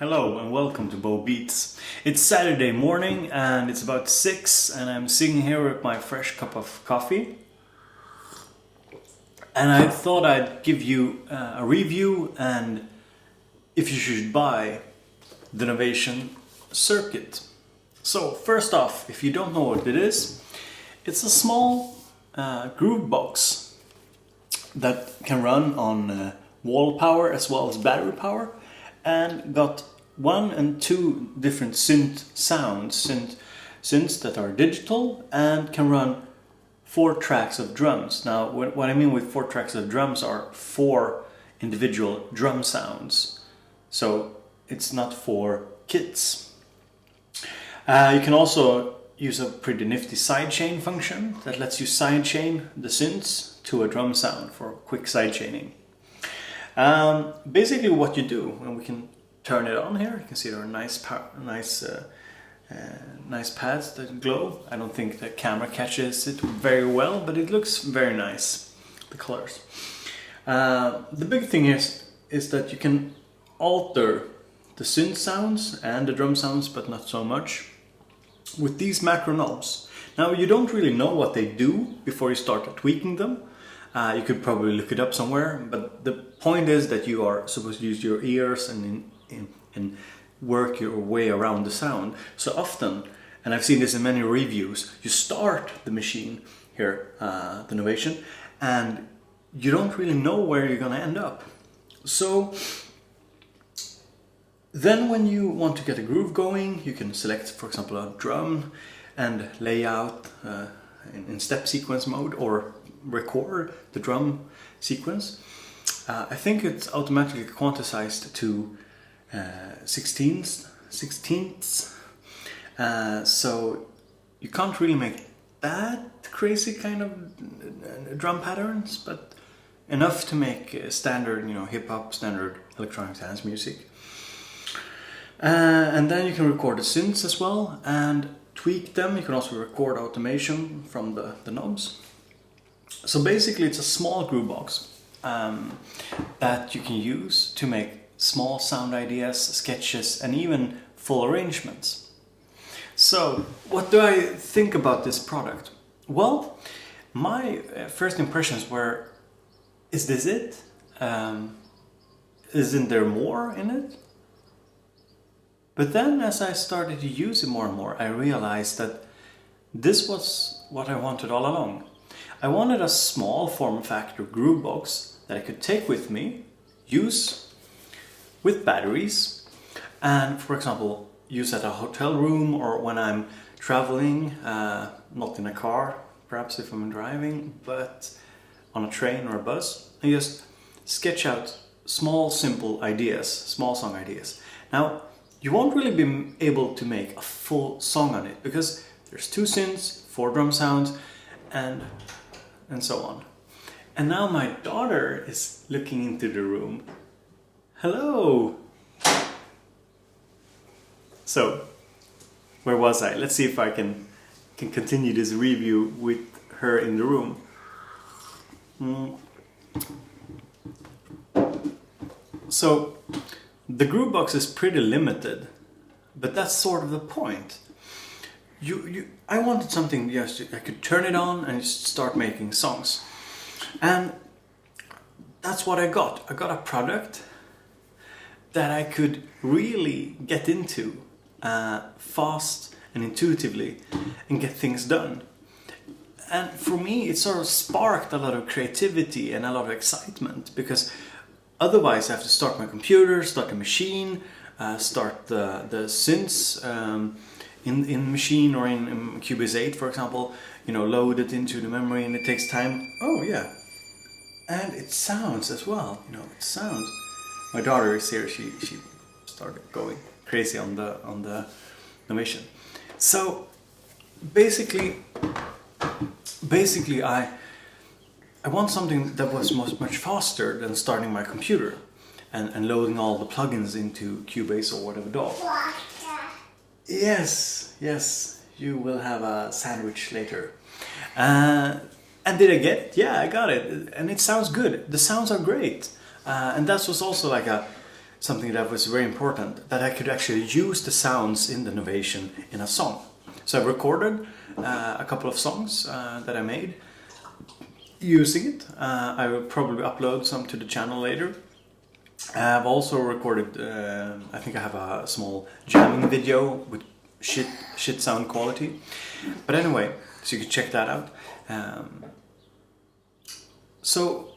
Hello and welcome to BoBeats. It's Saturday morning and it's about 6 and I'm sitting here with my fresh cup of coffee. And I thought I'd give you a review and if you should buy the Novation Circuit. So first off, if you don't know what it is, it's a small groove box that can run on wall power as well as battery power, and got 1 and 2 different synth sounds, synths that are digital and can run 4 tracks of drums. Now what I mean with 4 tracks of drums are 4 individual drum sounds, so it's not 4 kits. You can also use a pretty nifty sidechain function that lets you sidechain the synths to a drum sound for quick sidechaining. Basically what you do, and we can turn it on here, you can see there are nice pads that glow. I don't think the camera catches it very well, but it looks very nice, the colors. The big thing is that you can alter the synth sounds and the drum sounds, but not so much, with these macro knobs. Now you don't really know what they do before you start tweaking them. You could probably look it up somewhere, but the point is that you are supposed to use your ears and work your way around the sound. So often, and I've seen this in many reviews, you start the machine here, the Novation, and you don't really know where you're gonna end up. So then when you want to get a groove going, you can select, for example, a drum and lay out in step sequence mode, or record the drum sequence. I think it's automatically quantized to 16ths, so you can't really make that crazy kind of drum patterns, but enough to make standard, hip-hop, standard electronic dance music. And then you can record the synths as well and tweak them. You can also record automation from the knobs. So basically it's a small groove box that you can use to make small sound ideas, sketches, and even full arrangements. So what do I think about this product? Well, my first impressions were, is this it? Isn't there more in it? But then as I started to use it more and more, I realized that this was what I wanted all along. I wanted a small form factor groove box that I could take with me, use with batteries, and for example use at a hotel room or when I'm traveling, not in a car, perhaps if I'm driving, but on a train or a bus, and just sketch out small simple ideas, small song ideas. Now you won't really be able to make a full song on it because there's 2 synths, 4 drum sounds, and so on. And now my daughter is looking into the room. Hello! So, where was I? Let's see if I can continue this review with her in the room. So, the groove box is pretty limited, but that's sort of the point. I wanted something, yes, I could turn it on and just start making songs. And that's what I got. I got a product that I could really get into fast and intuitively and get things done. And for me, it sort of sparked a lot of creativity and a lot of excitement, because otherwise I have to start my computer, start the machine, start the synths in the machine or in Cubase 8, for example, load it into the memory, and it takes time. Oh yeah, and it sounds as well. It sounds. My daughter is here. She started going crazy on the Novation. So basically, I want something that was much faster than starting my computer and loading all the plugins into Cubase or whatever DAW. Yes, you will have a sandwich later. And did I get it? Yeah, I got it. And it sounds good. The sounds are great. And that was also like something that was very important, that I could actually use the sounds in the Novation in a song. So I recorded a couple of songs that I made using it. I will probably upload some to the channel later. I've also recorded, I think I have a small jamming video with shit sound quality. But anyway, so you can check that out. So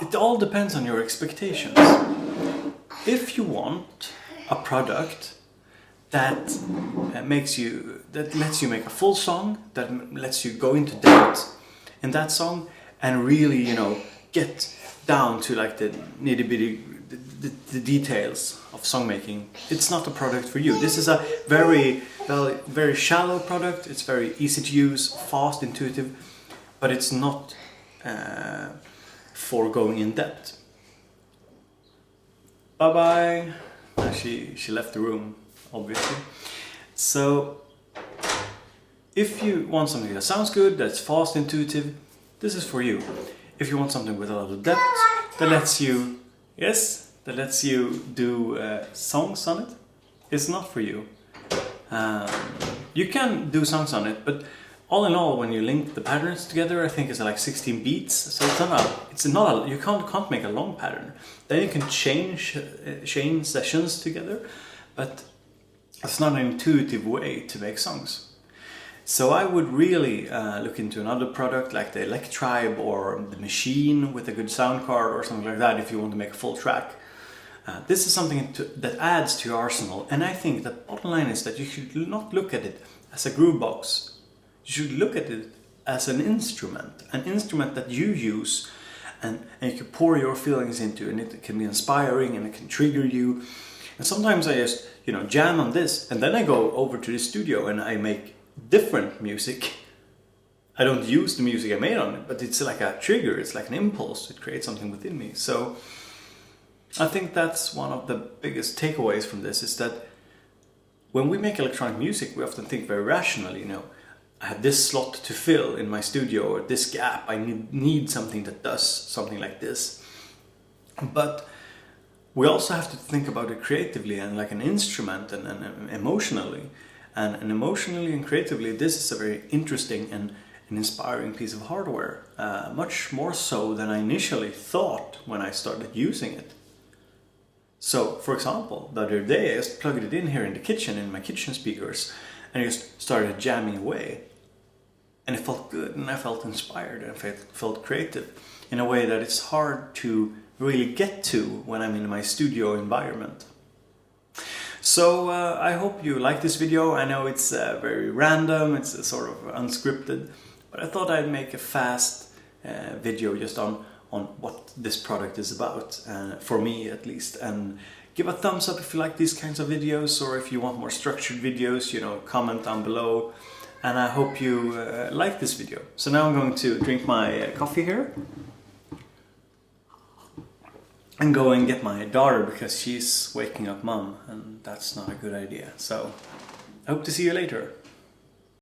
it all depends on your expectations. If you want a product that lets you make a full song, that lets you go into depth in that song and really, you know, get down to like the nitty-bitty, the details of song making, it's not a product for you. This is a very shallow product. It's very easy to use, fast, intuitive, but it's not for going in depth. Bye bye. She left the room, obviously. So if you want something that sounds good, that's fast, intuitive, this is for you. If you want something with a lot of depth, that lets you do songs on it, it's not for you. You can do songs on it, but all in all, when you link the patterns together, I think it's like 16 beats. So you can't make a long pattern. Then you can change sessions together, but it's not an intuitive way to make songs. So I would really look into another product like the Electribe or the Machine with a good sound card or something like that if you want to make a full track. This is something that adds to your arsenal, and I think the bottom line is that you should not look at it as a groove box. You should look at it as an instrument that you use and you can pour your feelings into, and it can be inspiring and it can trigger you. And sometimes I just, you know, jam on this, and then I go over to the studio and I make different music. I don't use the music I made on it, but it's like a trigger, it's like an impulse, it creates something within me. So I think that's one of the biggest takeaways from this, is that when we make electronic music, we often think very rationally, you know, I have this slot to fill in my studio, or this gap, I need something that does something like this. But we also have to think about it creatively and like an instrument and emotionally. And emotionally and creatively, this is a very interesting and an inspiring piece of hardware. Much more so than I initially thought when I started using it. So, for example, the other day I just plugged it in here in the kitchen, in my kitchen speakers, and I just started jamming away. And it felt good, and I felt inspired, and I felt creative in a way that it's hard to really get to when I'm in my studio environment. So I hope you like this video. I know it's very random, it's sort of unscripted, but I thought I'd make a fast video just on what this product is about, for me at least. And give a thumbs up if you like these kinds of videos, or if you want more structured videos, you know, comment down below. And I hope you like this video. So now I'm going to drink my coffee here and go and get my daughter, because she's waking up mom, and that's not a good idea. So I hope to see you later.